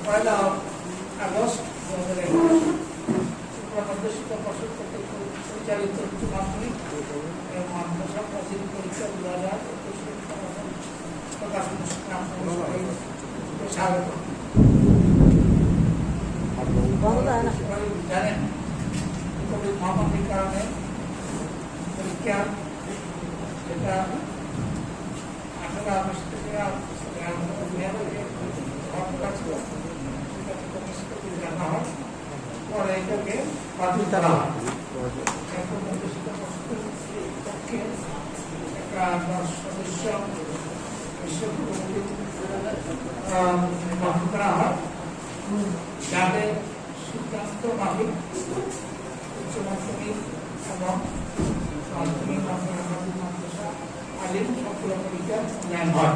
পয়লা August 2021 মধ্যশিক্ষা পর্ষদ কর্তৃক পরিচালিত উচ্চ মাধ্যমিক এবং মাদ্রাসা প্রাচীন পরীক্ষা 2021 প্রকাশন স্বাগত। জানেন কোভিড মহামারীর কারণে পরীক্ষা যেটা 18 আগস্ট থেকে পরে এটাকে বাতিল করা হয়। একটা 10 সদস্য গঠন করা হয়, যাদের সিদ্ধান্ত মাফিক উচ্চ মাধ্যমিক এবং মাধ্যমিক মাদ্রাসা আলিম সবগুলো পরীক্ষা নেন হয়।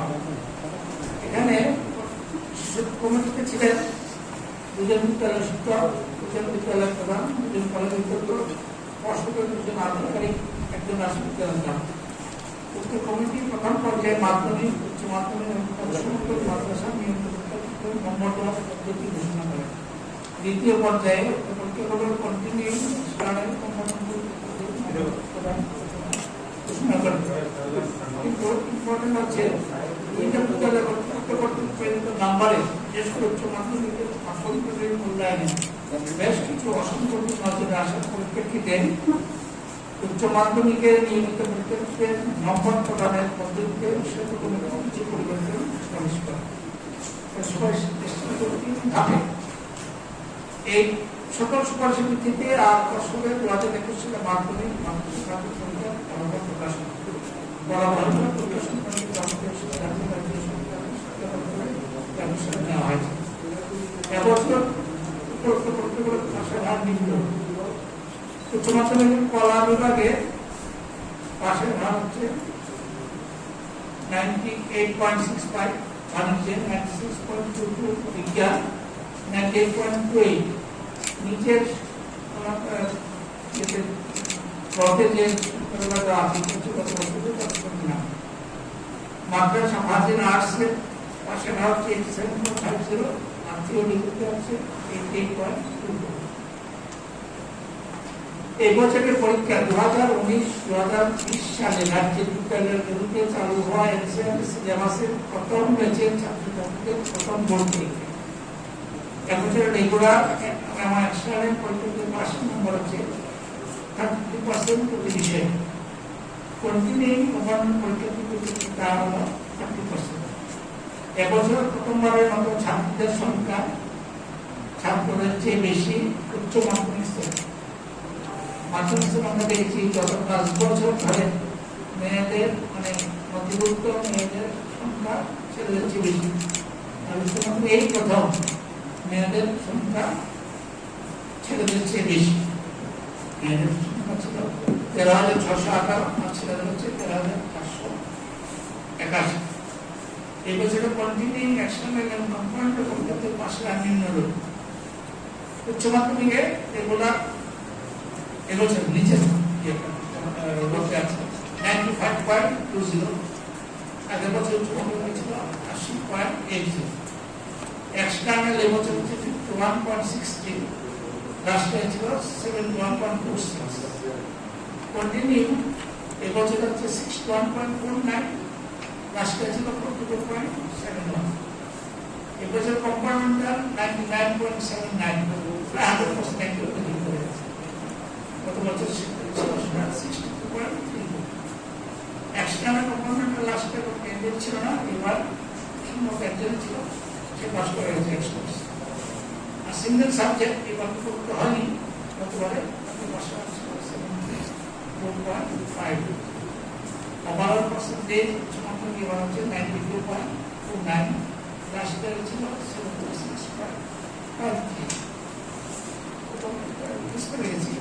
এখানে কমিটিতে ছিলেন 2 জন বিদ্যালয় শিক্ষক, 2 জন বিদ্যালয় প্রধান, 2 জন কলেজ অধ্যক্ষ, পর্ষদের 2 জন আধিকারিক, 1 জন রাষ্ট্রপতি। উক্ত কমিটি প্রথম পর্যায়ে মাধ্যমিক, উচ্চ মাধ্যমিক এবং সমগ্র মাদ্রাসা নিয়ন্ত্রণ পদ্ধতি ঘোষণা করে। দ্বিতীয় পর্যায়ে পরীক্ষাগুলোর কন্টিনিউ ঘোষণা করে। কিন্তু ইম্পর্টেন্ট হচ্ছে দুইটা বিদ্যালয় কর্তৃক প্রেরিত নাম্বারে বিশেষ করে উচ্চ মাধ্যমিকের পরীক্ষার মূল্যায়নে বেশ কিছু অসংখ্য নজরে আসার পরিপ্রেক্ষিতে উচ্চ মাধ্যমিকের নিয়মিত পরীক্ষার্থীকে নম্বর প্রদানের পদ্ধতিতে কিছু পরিবর্তন সুপারিশ করে। এই সকল সুপারিশের ভিত্তিতে আর বছরের 2021 সালে মাধ্যমিক পরীক্ষা প্রকাশন নেওয়া হয়েছে। এবছর উচ্চ মাধ্যমিক কলা বিভাগে পাশের হার হচ্ছে 98.65, বাণিজ্যে 96.22, বিজ্ঞান 98.28। নিচের মাদ্রাসা ফাজিল আর্টসের পাশের হার হচ্ছে 87.50, আর থিওরিতে হচ্ছে 88.22। এই বছরের পরীক্ষা 2019-2020 সালে রাজ্যের বিদ্যালয়ের বিরুদ্ধে চালু হওয়া এনসিইআরটি সিলেবাসের প্রথম ব্যাচের ছাত্রছাত্রীদের প্রথম ভর্তি। এবছরের রেগুলার এবং এক্সটার্নাল পরীক্ষাতে পাশের নম্বর হচ্ছে 30% প্রতি বিষয়ে। কন্টিনিউইং গভর্নমেন্ট পরীক্ষার্থীদের তা হলো 30%। এবছর প্রথমবারের মতো ছাত্রীদের সংখ্যা ছাত্রদের চেয়ে বেশি উচ্চ মাধ্যমিক স্তরে। মাধ্যমিক আমরা দেখেছি গত 5 বছর ধরে মেয়েদের মানে মধ্যবিত্ত মেয়েদের সংখ্যা ছেলেদের চেয়ে বেশি। আর উচ্চ মাধ্যমিক এই প্রথম মেয়েদের সংখ্যা ছেলেদের চেয়ে বেশি। মেয়েদের সংখ্যা ছিল 13,618 আর ছেলেদের হচ্ছে 13,481। এই বছরের কন্টিনিউইং এক্সটার্নাল এবং কম্পাউন্ডের পরীক্ষাতে পাশের হার নিম্নরূপ। উচ্চ মাধ্যমিকে এগুলা এবছর নিচের লক্ষ্যে আছে 95.20, আগের বছর উচ্চ মাধ্যমিক ছিল 80.80। এক্সটার্নাল এবছর হচ্ছে 51.60, রাষ্ট্রে ছিল 71.46। কন্টিনিউ এবছর হচ্ছে 61.49, রাষ্ট্রে ছিল 42.71। এবছর কম্পার্টমেন্টাল 99.79, প্রায় 100% একটু করে গেছে। গত বছর ছিল 62.3। এক্সটার্নাল কম্পার্টমেন্টাল লাস্টে ক্যান্ডিডেট ছিল না, এবার সম্ভবত একজন ছিল, সে পাস করে গেছে এক্সপোর্টস। আর সিঙ্গেল সাবজেক্ট এবার করতে হয়নি, গতবারে 4.5। ওভারঅল পার্সেন্টেজ উচ্চ মাধ্যমিক এবার হচ্ছে 92.49, রাষ্ট্রে ছিল 76.53।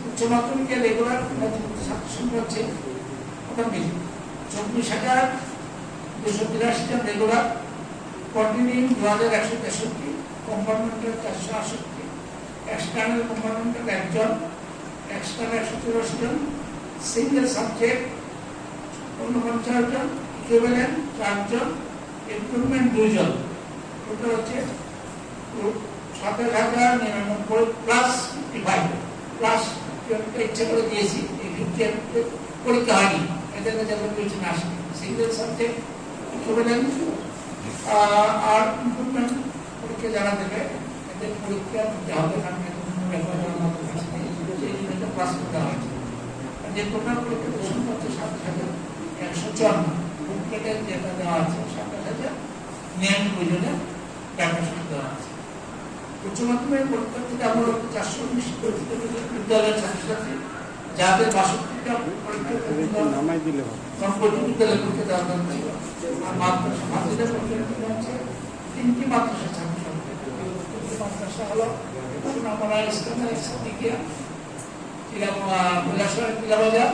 উচ্চ মাধ্যমিকে রেগুলার ছাত্র সংখ্যা হচ্ছে 24,283 জন regular, continuing 2,163, compartmental 468, external compartmental 1 জন, এক্সটার্নাল 184 জন, সিঙ্গেল সাবজেক্ট 49 জন, ইকুইভ্যালেন্ট 4 জন, ইমপ্রুভমেন্ট 2 জন। টোটাল হচ্ছে 27,099 প্লাস 55 প্লাস ইচ্ছা করে দিয়েছি, এই 50 পরীক্ষা হয়নি, এদের কাছে কিছু না আসে সিঙ্গেল সাবজেক্ট স্টুডেন্ট আর ইম্প্রুভমেন্ট পরীক্ষা যারা দেবে এদের পরীক্ষা দিতে হবে, কারণ ক্লাস করতে হয়েছে। যে টোটাল পরীক্ষার সংখ্যা হচ্ছে 27,154, বুকলেটের যেটা দেওয়া আছে 27,099 জনের প্যাপারশিট দেওয়া আছে। উচ্চ মাধ্যমিক পরীক্ষা থেকে আমরা 419 বিদ্যালয়ের ছাত্রছাত্রী যাদের 62টা পরীক্ষা বিদ্যালয় পরীক্ষা দেওয়ার জন্য ছিল, আর মাদ্রাসা পরীক্ষা হচ্ছে 3টি মাদ্রাসা ছাত্রছাত্রী। মাদ্রাসা হলো আমরা ইসলামের সাদিকিয়া টিলাবাজার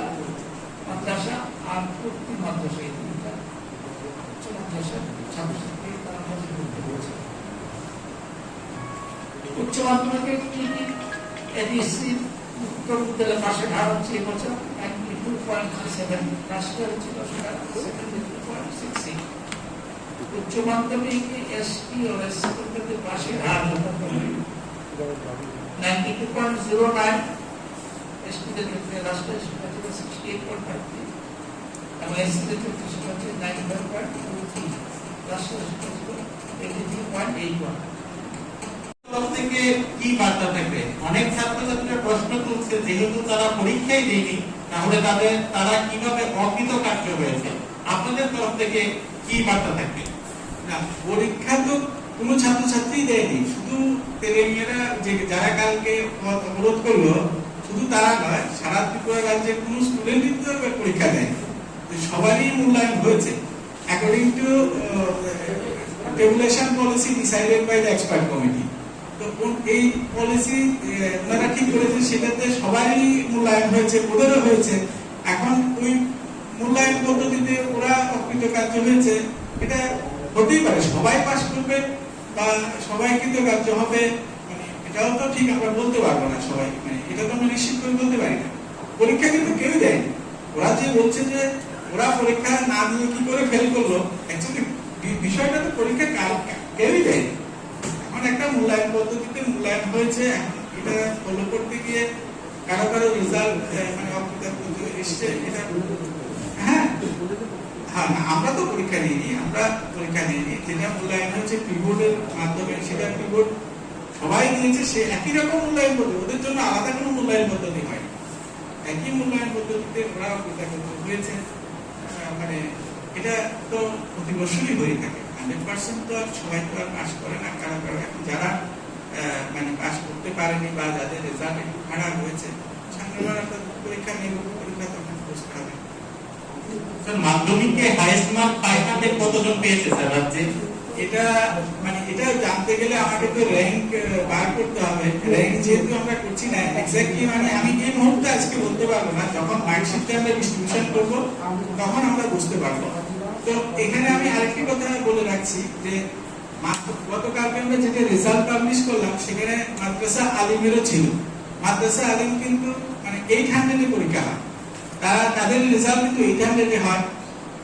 মাদ্রাসা আর পূর্তি মাদ্রাসা, এই তিনটা উচ্চ মাদ্রাসার ছাত্রছাত্রী তারা ভর্তি হয়েছে। উচ্চ মাধ্যমিকের এডিসি উত্তর বিদ্যালয় পাশে ধার হচ্ছে এবছর 92.37, রাষ্ট্রের ছিল সেটা 72.66। উচ্চ মাধ্যমিক এসটি ও এসসি পাশে ধার 92.09, এসটিদের ক্ষেত্রে রাষ্ট্রের সেটা ছিল 68.53 এবং এসসিদের ক্ষেত্রে সেটা হচ্ছে 95.23, রাষ্ট্রের সেটা ছিল 83.81। থেকে কি বার্তা থাকবে? অনেক ছাত্রছাত্রীরা প্রশ্ন তুলছে, যেহেতু তারা পরীক্ষাই দেয়নি তাহলে তারা কিভাবে অকৃতকার্য হয়েছে, আপনাদের তরফ থেকে কি বার্তা থাকবে? না, পরীক্ষা তো কোনো ছাত্রছাত্রী দেয়নি, শুধু তেলেঙ্গানা যারা কালকে অবরোধ করলো শুধু তারা নয়, সারা ত্রিপুরা রাজ্যে কোনো স্টুডেন্টই তো পরীক্ষা দেয়নি, সবারই মূল্যায়ন হয়েছে according to tabulation policy decided by the expert committee. তো এই পলিসি ওনারা ঠিক করেছে, সেটাতে সবারই মূল্যায়ন হয়েছে, ওদেরও হয়েছে। এখন ওই মূল্যায়ন পদ্ধতিতে ওরা অকৃতকার্য হয়েছে, এটা হতেই পারে, সবাই পাস করবে বা সবাই কৃতকার্য হবে, মানে এটাও তো ঠিক আমরা বলতে পারবো না সবাই, মানে এটা তো আমরা নিশ্চিত করে বলতে পারি না। পরীক্ষা কিন্তু কেউ দেয়নি, ওরা যে বলছে যে ওরা পরীক্ষা না দিয়ে কি করে ফেল করলো, অ্যাকচুয়ালি বিষয়টা তো পরীক্ষা কেউই দেয়নি। এখন একটা মূল্যায়ন পদ্ধতিতে মূল্যায়ন হয়েছে, এটা ফলো করতে গিয়ে কারো কারো রেজাল্ট মানে অকৃতকার্য এসছে, এটা হ্যাঁ হ্যাঁ আমরা তো পরীক্ষা নিইনি, যেটা মূল্যায়ন হয়েছে প্রিবোর্ডের মাধ্যমে, সেটা প্রিবোর্ড সবাই দিয়েছে, সে একই রকম মূল্যায়ন পদ্ধতি, ওদের জন্য আলাদা কোনো মূল্যায়ন পদ্ধতি হয়, একই মূল্যায়ন পদ্ধতিতে ওরা অকৃতকার্য হয়েছে। মানে এটা তো প্রতি বছরই হয়ে থাকে, 100% তো আর সবাই তো আর পাস করে না, কারো কারো যারা মানে পাস করতে পারেনি বা যাদের রেজাল্ট একটু খারাপ হয়েছে, পরীক্ষা নেব, পরীক্ষা তখন বসতে হবে। মাধ্যমিকে হাইয়েস্ট মার্ক 500 কতজন পেয়েছে স্যার রাজ্যে? এটা মানে এটা জানতে গেলে আমাকে তো র‍্যাঙ্ক বার করতে হবে, র‍্যাঙ্ক যেহেতু আমরা করছি না এক্স্যাক্টলি, মানে আমি এই মুহূর্তে আজকে বলতে পারবো না, যখন মার্কশিটটা আমরা ডিস্ট্রিবিউশন করবো তখন আমরা বুঝতে পারবো। তো এখানে আমি আরেকটি কথা বলে রাখছি যে গতকালকে আমরা যেটা রেজাল্ট পাবলিশ করলাম সেখানে মাদ্রাসা আলিমেরও ছিল, মাদ্রাসা আলিম কিন্তু মানে 800 পরীক্ষা হয়, তাদের রেজাল্ট কিন্তু 800 হয়।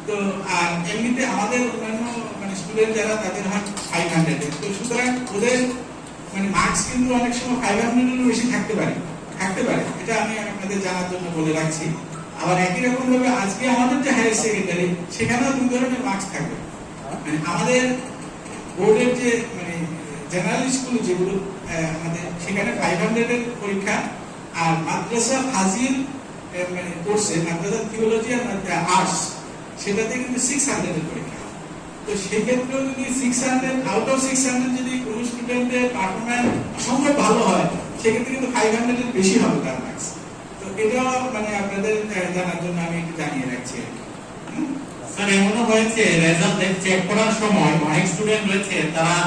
তো আর এমনিতে আমাদের অন্যান্য মানে স্টুডেন্ট যারা তাদের হয় 500। তো সুতরাং ওদের মানে মার্কস কিন্তু অনেক সময় 500 বেশি থাকতে পারে, এটা আমি আপনাদের জানার জন্য বলে রাখছি। আবার একই রকম ভাবে আজকে আমাদের যে হায়ার সেকেন্ডারি সেখানেও দুই ধরনের মার্কস থাকবে, মানে আমাদের বোর্ডের যে মানে জেনারেল স্কুল যেগুলো আমাদের সেখানে 500 এর পরীক্ষা, আর মাদ্রাসা ফাজিল মানে কোর্সে মাদ্রাসা থিওলজি আর আর্টস সেটাতে কিন্তু 600 এর পরীক্ষা। তো সেই ক্ষেত্রে যদি 600 আউট অফ 600 যদি কোনো স্টুডেন্টের পারফরম্যান্স অসম্ভব ভালো হয়, সেক্ষেত্রে কিন্তু 500 এর বেশি হবে তার মার্কস। তো এটা মানে আপনাদের জানার জন্য আমি একটু জানিয়ে রাখছি। স্যার এমনও হয়েছে রেজাল্ট চেক করার সময় অনেক স্টুডেন্ট রয়েছে তারা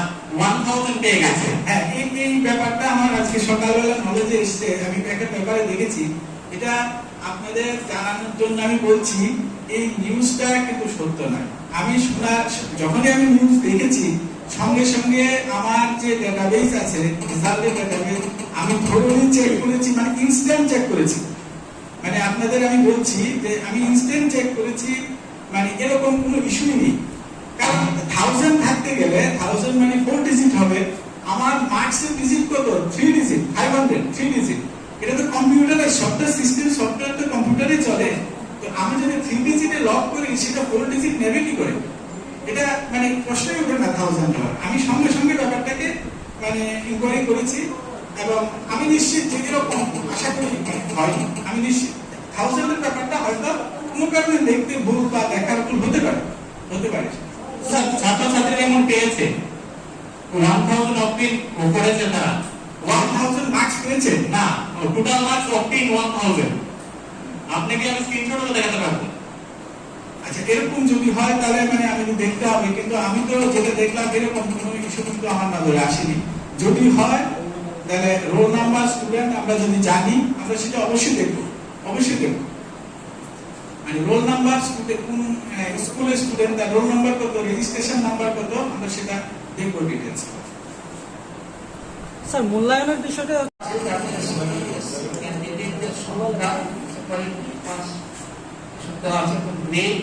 1000 পেয়ে গেছে। হ্যাঁ, এই ব্যাপারটা আমার আজকে সকালবেলা নলেজে এসেছে, আমি একটা পেপারে দেখেছি, এটা আপনাদের জানানোর জন্য আমি বলছি। এই নিউজটা কিন্তু সত্য নয়। আমি যখনই আমি নিউজ দেখেছি সঙ্গে সঙ্গে আমার যে ডেটাবেস আছে, রেজাল্টের ডেটাবেস, আমি থরোলি চেক করেছি, মানে ইনস্ট্যান্ট চেক করেছি। মানে আপনাদের আমি বলছি যে আমি ইনস্ট্যান্ট চেক করেছি, মানে এরকম কোনো ইস্যুই নেই। কারণ 1000 থাকতে গেলে 1000 মানে 4 ডিজিট হবে, আমার মার্কসের ডিজিট হইবে না $1000। আমি সঙ্গে সঙ্গে ব্যাপারটাকে মানে ইনকোয়ারি করেছি এবং আমি নিশ্চিত যে এরকম আশা করি হয়, আমি নিশ্চিত 1000-এর ব্যাপারটা হয়তো কোনো কারণে দেখতে ভুল বা দেখার ভুল হতে পারে। ছাত্রছাত্রীরা এমন পেয়েছে 1000 অফিন করেছে তারা 1000 মার্কস পেয়েছে না, টোটাল মার্কস অফিন 1000। আপনাকে আমি স্ক্রিনশটও দেখাতে পারবো। আচ্ছা, এরকম যদি হয় তাহলে মানে আমি দেখতে হবে, কিন্তু আমি তো যেটা দেখলাম এরকম কোনো ইস্যু কিন্তু আমার নজরে আসেনি। যদি হয় তাহলে রোল নাম্বার, স্টুডেন্ট আমরা যদি জানি আমরা সেটা অবশ্যই দেখব, অবশ্যই দেখব। মানে রোল নাম্বার, কোন স্কুলের স্টুডেন্ট, তার রোল নাম্বার কত, রেজিস্ট্রেশন নাম্বার কত, আমরা সেটা দেখব ডিটেইলস। স্যার মূল্যায়নের বিষয়টা ক্যান্ডিডেটদের সংখ্যা পাস দেওয়া আছে, গ্রেড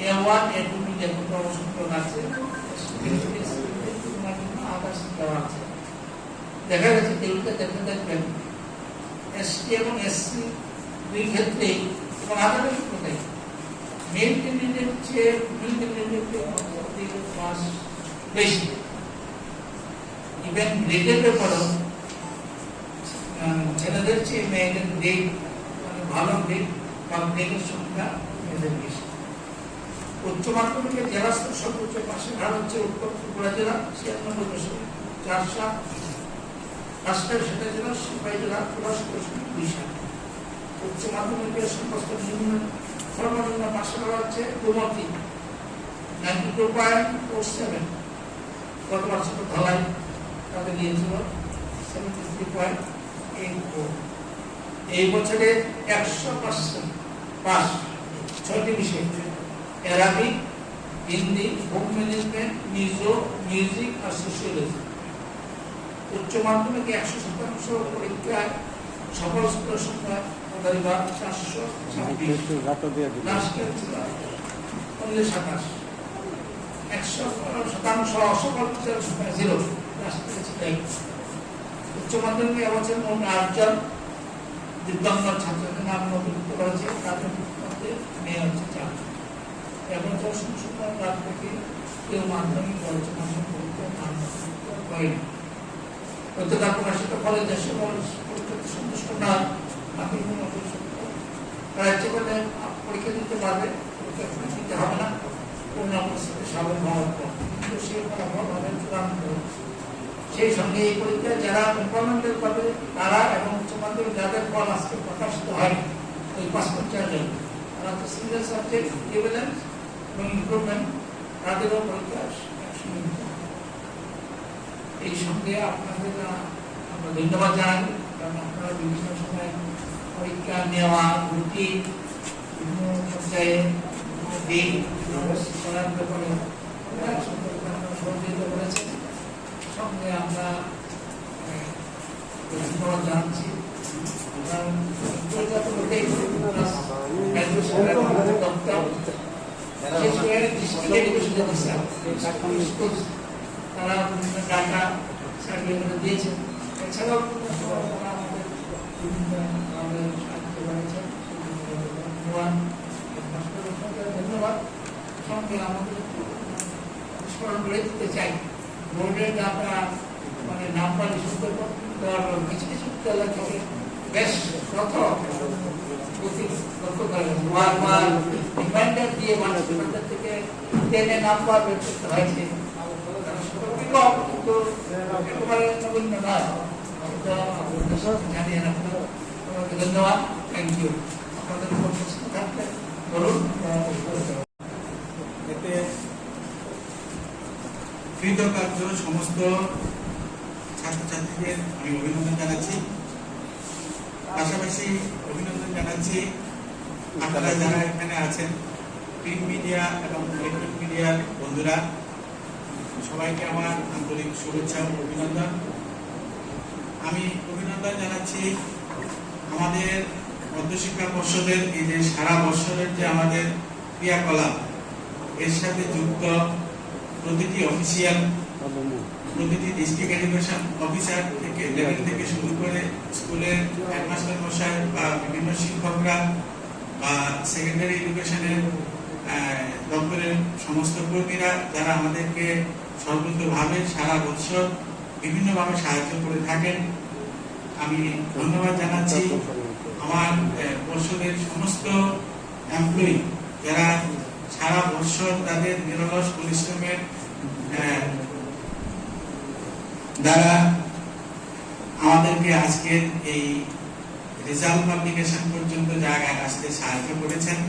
A1 A2 যে কোনো সংখ্যক আছে, আদার্স দেওয়া আছে। দেখা গেছে টেবিলটা দেখবেন এসটি এবং এসসি দুই ক্ষেত্রেই এবং আদার্স কোথায় মেল ক্যান্ডিডেট চেয়ে ফিমেল ক্যান্ডিডেটের পাস বেশি। ইভেন গ্রেডের ব্যাপারেও ছেলেদের চেয়ে মেয়েদের গ্রেড মানে ভালো গ্রেড বা গ্রেডের সংখ্যা মেয়েদের বেশি। উচ্চ মাধ্যমিকের জেলা স্তর সর্বোচ্চ পাশের হার হচ্ছে উত্তর ত্রিপুরা জেলা 96.4, রাষ্ট্রের সেটা জেলা সিপাহী জেলা 84.2। উচ্চ মাধ্যমিকের সমস্ত সর্বনিম্ন পাশের হার হচ্ছে গোমতী 92.47, গত বছর ধলাই তাদের দিয়েছিল 73.84। এই বছরে 100% পাস 6টি বিষয়, Arabic, Hindi, home management, music আর সোশিয়োলজি। উচ্চ মাধ্যমিকে 100% পরীক্ষায় সফল সংখ্যা 426, লাস্টের ছিল 27। 100% অসফল সংখ্যা 0, লাস্টের ছিল 1। উচ্চ মাধ্যমিকে এবছর মোট 8 জন দিব্যাঙ্গ ছাত্রদের নাম নথিভুক্ত করেছে, তাদের মধ্যে মেয়ে হচ্ছে 4। এবছর সংশোধন রাত থেকে কেউ মাধ্যমিক পড়াশোনা পরীক্ষা করেনি। পত্রিকা প্রকাশিত ফলে দেশের পরীক্ষাতে সন্তুষ্ট না তারা ইচ্ছে করলে পরীক্ষা দিতে পারবে, পরীক্ষা দিতে হবে না পূর্ণ পরিস্থিতি স্বাভাবিক হওয়ার পর, কিন্তু সেই ফলাফল হবে চূড়ান্ত। সেই সঙ্গে এই পরীক্ষায় যারা এমপ্লয়মেন্টের পাবে তারা এবং উচ্চ মাধ্যমিক যাদের ফল আজকে প্রকাশিত হয় ওই 550 জন, তারা তো সিঙ্গেল সাবজেক্ট এভিডেন্স এবং ইমপ্রুভমেন্ট তাদেরও পরীক্ষা এই সঙ্গে আপনাদের আমরা ধন্যবাদ জানাই, কারণ আপনারা বিভিন্ন সময় পরীক্ষা নেওয়া রুটিন বিভিন্ন পর্যায়ে দিন করার ব্যাপারে সহযোগিতা করেছেন। সঙ্গে আমরা ধন্যবাদ জানাচ্ছি। তারা বিভিন্ন ডাটা সার্ভে করে দিয়েছেন, এছাড়াও আমাদের বিভিন্ন সাহায্য করেছেন। ধন্যবাদ। সঙ্গে আমাদের স্মরণ করে দিতে চাই, বোর্ডের ডাটা মানে নাম্বার ইস্যু দেওয়ার কিছু কিছু বিদ্যালয় থেকে বেশ প্রথম লক্ষ্য করে বারবার রিমাইন্ডার দিয়ে মানুষের থেকে 10 নাম্বার বের করতে হয়েছে। কিন্তু একেবারে নগণ্য নয়, জানিয়ে রাখতে ধন্যবাদ। Thank you. আপনাদের উপর প্রশ্ন থাকলে বলুন। এতে কৃতকার্য সমস্ত ছাত্রছাত্রীদের আমি অভিনন্দন জানাচ্ছি, পাশাপাশি অভিনন্দন জানাচ্ছি আপনারা যারা এখানে আছেন, প্রিন্ট মিডিয়া এবং ইলেকট্রনিক মিডিয়ার বন্ধুরা, সবাইকে আমার আন্তরিক শুভেচ্ছা ও অভিনন্দন। আমি অভিনন্দন জানাচ্ছি আমাদের মধ্যশিক্ষা পর্ষদের এই যে সারা বছরের যে আমাদের ক্রিয়াকলাপ, এর সাথে যুক্ত প্রতিটি অফিসিয়াল, প্রতিটি ডিস্ট্রিক্ট এডুকেশন অফিসার থেকে লেভেল থেকে শুরু করে স্কুলের হেডমাস্টার মশাই বা বিভিন্ন শিক্ষকরা বা সেকেন্ডারি এডুকেশনের দপ্তরের সমস্ত কর্মীরা যারা আমাদেরকে সর্বতভাবে সারা বছর বিভিন্নভাবে সাহায্য করে থাকেন। আমি ধন্যবাদ জানাচ্ছি আমার পর্ষদের সমস্ত এমপ্লয়ি যারা সারা বছর তাদের নিরলস পরিশ্রমের দ্বারা আমাদেরকে আজকে এই রেজাল্ট পাবলিকেশন পর্যন্ত জায়গায় আসতে সাহায্য করেছেন।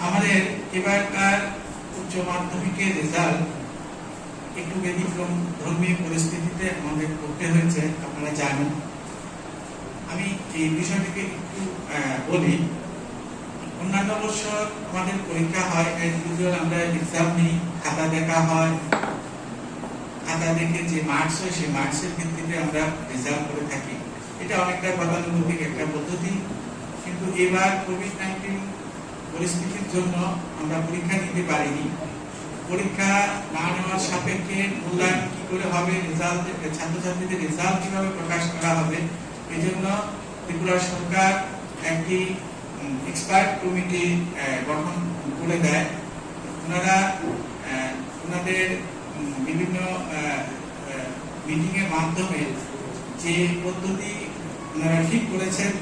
আমাদের এবারকার উচ্চ মাধ্যমিকের রেজাল্ট একটু ব্যতিক্রম ধর্মী পরিস্থিতিতে আমাদের করতে হয়েছে, আপনারা জানেন। আমি এই বিষয়টিকে একটু বলি। অন্যান্য বছর আমাদের পরীক্ষা হয়, আমরা এক্সাম নিই, খাতা দেখা হয়, খাতা দেখে যে মার্কস হয় সেই মার্কসের ভিত্তিতে আমরা রেজাল্ট করে থাকি। এটা অনেকটা গতানুগতিক একটা পদ্ধতি, কিন্তু এবার কোভিড-19 পরিস্থিতির জন্য আমরা পরীক্ষা নিতে পারিনি। পরীক্ষা না নেওয়ার সাপেক্ষে মূল্যায়ন কি করে হবে, রেজাল্ট ছাত্রছাত্রীদের রেজাল্ট কিভাবে প্রকাশ করা হবে, এই জন্য ত্রিপুরা সরকার একটি এক্সপার্ট কমিটি গঠন করে দেয়। ওনারা ওনাদের বিভিন্ন মিটিং এর মাধ্যমে যে পদ্ধতি ওনারা ঠিক করেছেন,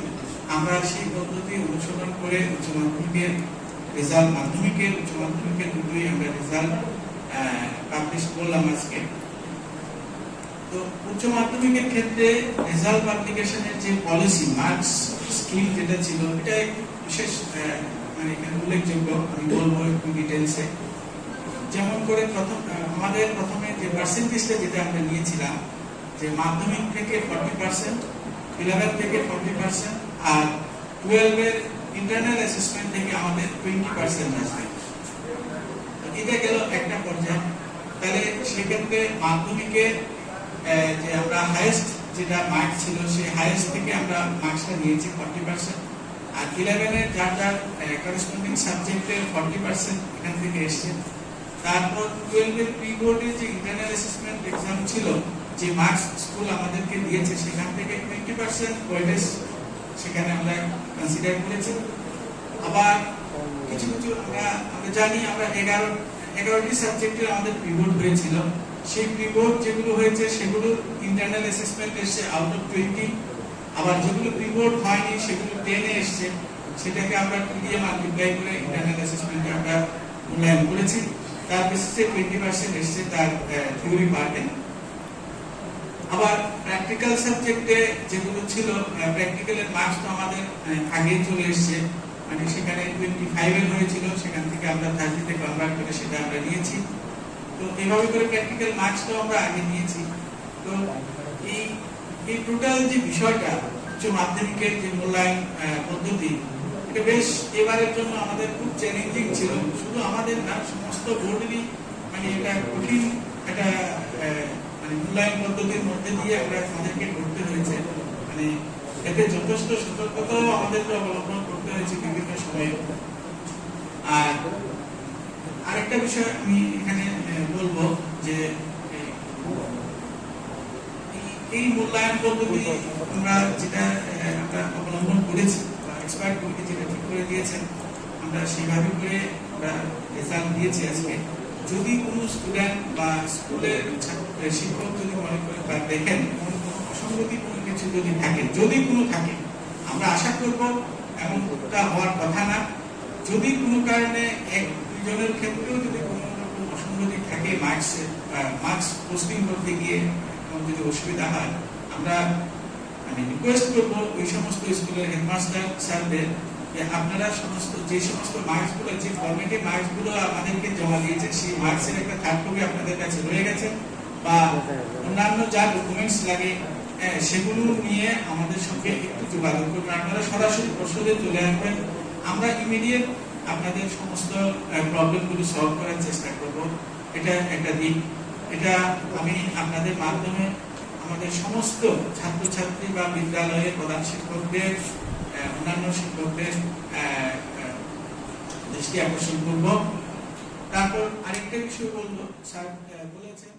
আমরা সেই পদ্ধতি অনুসরণ করে উচ্চ মাধ্যমিকের রেজাল্ট, মাধ্যমিকের উচ্চ মাধ্যমিকের দুটোই আমরা রেজাল্ট পাবলিশ করলাম আজকে। তো উচ্চ মাধ্যমিকের ক্ষেত্রে রেজাল্ট পাবলিকেশনের যে পলিসি, মার্কস স্কিম যেটা ছিল, এটা একটু বিশেষ মানে এখানে উল্লেখযোগ্য। আমি বলবো একটু ডিটেলসে। যেমন করে আমাদের প্রথমে যে পার্সেন্টেজটা যেটা আমরা নিয়েছিলাম, যে মাধ্যমিক থেকে 40%, 11 থেকে 40%, আর 12 এর ইন্টারনাল অ্যাসেসমেন্ট থেকে আমাদের 20% আসবে। এটা গেল একটা পর্যায়ে। তাহলে সেক্ষেত্রে মাধ্যমিকে যে আমরা হাইয়েস্ট যেটা মার্কস ছিল, সেই হাইয়েস্ট থেকে আমরা মার্কসটা নিয়েছি 40%, আর 11 এর যার যার করেসপন্ডিং সাবজেক্টের 40% এখান থেকে এসছে। তারপর 12 এর প্রি বোর্ডের যে ইন্টারনাল অ্যাসেসমেন্ট এক্সাম ছিল, যে মার্কস স্কুল আমাদেরকে দিয়েছে, সেখান থেকে 20% ওয়েটেজ সেখানে আমরা কনসিডার করেছি। আবার কিছু কিছু আমরা জানি, আমরা 11টি সাবজেক্টের আমাদের প্রি বোর্ড হয়েছিল। সেই প্রি বোর্ড যেগুলো হয়েছে সেগুলো ইন্টারনাল অ্যাসেসমেন্ট এসছে আউট অফ 20। আবার যেগুলো প্রি বোর্ড হয়নি সেগুলো 10 এ এসছে, সেটাকে আমরা 2 দিয়ে মাল্টিপ্লাই করে ইন্টারনাল অ্যাসেসমেন্টে আমরা মূল্যায়ন করেছি। তার বেসিসে 20% এসছে তার থিওরি পার্টে। আবার প্র্যাকটিক্যাল সাবজেক্টে যেগুলো ছিল, প্র্যাকটিক্যালের মার্কস তো আমাদের আগে চলে এসছে, মানে সেখানে 25 এর হয়েছিল, সেখান থেকে আমরা 30 তে কনভার্ট করে সেটা আমরা নিয়েছি। তো এইভাবে করে প্র্যাকটিক্যাল মার্কসটাও আমরা আগে নিয়েছি। তো এই টোটাল যে বিষয়টা, উচ্চ মাধ্যমিকের যে মূল্যায়ন পদ্ধতি, এটা বেশ এবারের জন্য আমাদের খুব চ্যালেঞ্জিং ছিল। শুধু আমাদের না, সমস্ত বোর্ডেরই মানে এটা কঠিন একটা মানে মূল্যায়ন পদ্ধতির মধ্যে দিয়ে আমাদেরকে করতে হয়েছে। মানে এতে যথেষ্ট সতর্কতাও আমাদেরকে অবলম্বন করতে হয়েছে বিভিন্ন সময়ে। আর আরেকটা বিষয় আমি এখানে বলবো যে এই মূল্যায়ন পদ্ধতি আমরা যেটা আমরা অবলম্বন করেছি, বা এক্সপার্ট কমিটি যেটা ঠিক করে দিয়েছেন, আমরা সেইভাবে করে আমরা রেজাল্ট দিয়েছি আজকে। যদি কোনো স্টুডেন্ট বা স্কুলের শিক্ষক যদি মনে করে বা দেখেন কোনো অসঙ্গতি কোনো কিছু যদি থাকে, যদি কোনো থাকে, আমরা আশা করব এমনটা হওয়ার কথা না। যদি কোনো কারণে 1-2 জনের ক্ষেত্রেও যদি কোনো রকম অসঙ্গতি থাকে, মার্কস পোস্টিং করতে গিয়ে যদি অসুবিধা হয়, আমরা রিকোয়েস্ট করবো ওই সমস্ত স্কুলের হেডমাস্টার স্যারদের যে আপনারা যে সমস্ত মার্কসগুলো, যে ফরম্যাটে মার্কসগুলো আমাদেরকে জমা দিয়েছে, সেই মার্কসের একটা থার্ড কপি আপনাদের কাছে রয়ে গেছে, বা অন্যান্য যা ডকুমেন্টস লাগে সেগুলো নিয়ে আমাদের সঙ্গে একটু যোগাযোগ করবেন। আপনারা সরাসরি পর্ষদে চলে আসবেন, আমরা ইমিডিয়েট আপনাদের সমস্ত প্রবলেমগুলো সলভ করার চেষ্টা করব। এটা একটা দিক। এটা আমি আপনাদের মাধ্যমে আমাদের সমস্ত ছাত্রছাত্রী বা বিদ্যালয়ের প্রধান শিক্ষকদের, অন্যান্য শিক্ষকদের দৃষ্টি আকর্ষণ করব। তারপর আরেকটা বিষয় বলবো, স্যার বলেছেন